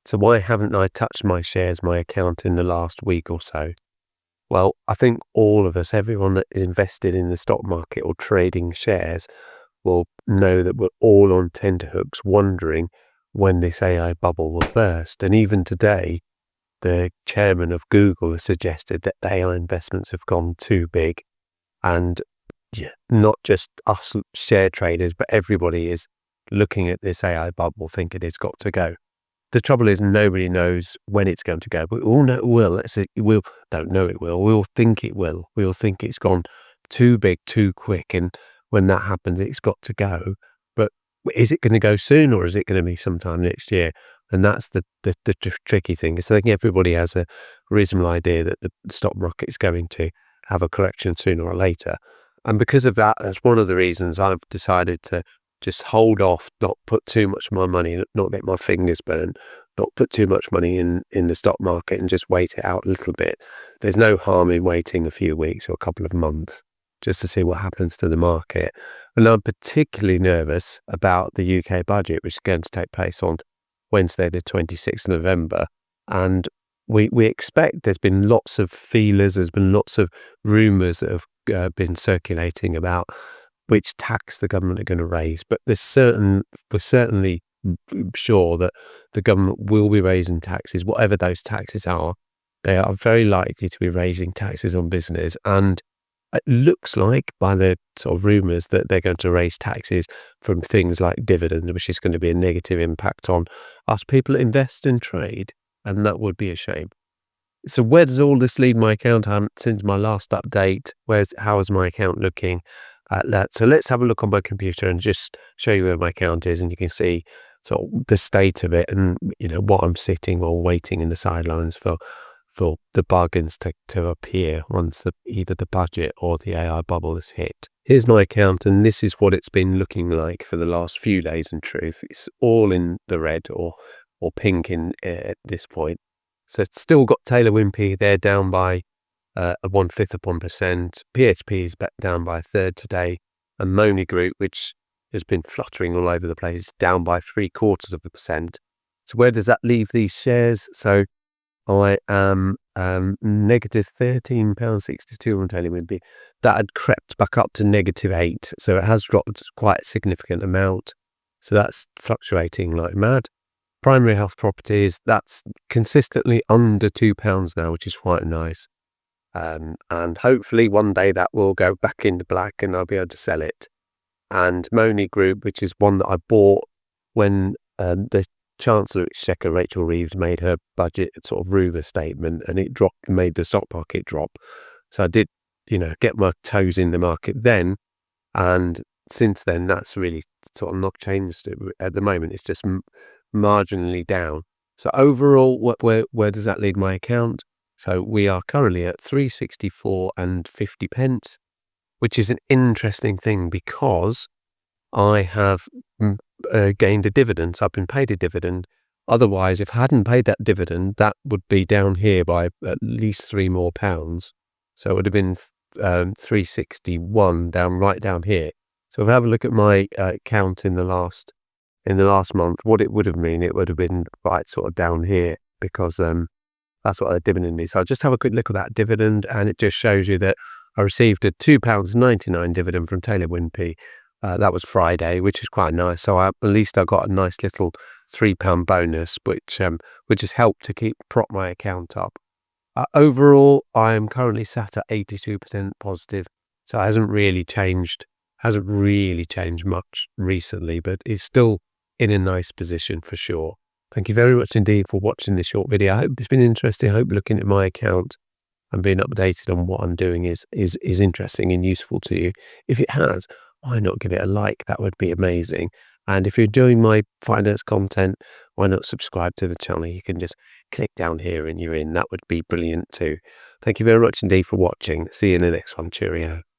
So why haven't I touched my account in the last week or so? Well, I think all of us, everyone that is invested in the stock market or trading shares, will know that we're all on tenterhooks wondering when this AI bubble will burst. And even today, the chairman of Google has suggested that the AI investments have gone too big. And not just us share traders, but everybody is looking at this AI bubble thinking it's got to go. The trouble is nobody knows when it's going to go, but we all know it will. Don't know it will. We all think it will. We all think it's gone too big, too quick. And when that happens, it's got to go. But is it going to go soon, or is it going to be sometime next year? And that's the tricky thing. So I think everybody has a reasonable idea that the stock market is going to have a correction sooner or later. And because of that, that's one of the reasons I've decided to just hold off, not put too much of my money, not get my fingers burned, not put too much money in the stock market, and just wait it out a little bit. There's no harm in waiting a few weeks or a couple of months just to see what happens to the market. And I'm particularly nervous about the UK budget, which is going to take place on Wednesday, the 26th of November. And we expect, there's been lots of feelers, there's been lots of rumours that have been circulating about which tax the government are going to raise. But we're certainly sure that the government will be raising taxes, whatever those taxes are. They are very likely to be raising taxes on business. And it looks like, by the sort of rumours, that they're going to raise taxes from things like dividend, which is going to be a negative impact on us people that invest and trade. And that would be a shame. So where does all this leave my account? I haven't since my last update. How is my account looking at that? So let's have a look on my computer and just show you where my account is, and you can see sort of the state of it, and what I'm sitting or waiting in the sidelines for the bargains to appear once either the budget or the AI bubble is hit. Here's my account, and this is what it's been looking like for the last few days. In truth, it's all in the red or pink at this point. So it's still got Taylor Wimpey. They're down by 1/5 of 1%. PHP is back down by a third today. And Money Group, which has been fluttering all over the place, down by 0.75%. So where does that leave these shares? So I am negative £13.62 on Taylor Wimpey. That had crept back up to -8. So it has dropped quite a significant amount. So that's fluctuating like mad. Primary Health Properties, that's consistently under £2 now, which is quite nice. And hopefully one day that will go back into black and I'll be able to sell it. And Money Group, which is one that I bought when the Chancellor of Exchequer, Rachel Reeves, made her budget sort of rumour statement, and it made the stock market drop. So I did, get my toes in the market then, and since then that's really sort of not changed. At the moment it's just marginally down. So overall, where does that leave my account? So we are currently at 364.50, which is an interesting thing because I have gained a dividend. So I've been paid a dividend. Otherwise, if I hadn't paid that dividend, that would be down here by at least £3 more. So it would have been 361 right down here. So if I have a look at my account in the last month, what it would have been, it would have been right sort of down here, because that's what the dividend is. So I'll just have a quick look at that dividend, and it just shows you that I received a £2.99 dividend from Taylor Wimpey. That was Friday, which is quite nice. So at least I got a nice little £3 bonus, which has helped to prop my account up. Overall, I am currently sat at 82% positive. So it hasn't really changed much recently, but it's still in a nice position for sure. Thank you very much indeed for watching this short video. I hope it's been interesting. I hope looking at my account and being updated on what I'm doing is interesting and useful to you. If it has, why not give it a like? That would be amazing. And if you're doing my finance content, why not subscribe to the channel? You can just click down here and you're in. That would be brilliant too. Thank you very much indeed for watching. See you in the next one. Cheerio.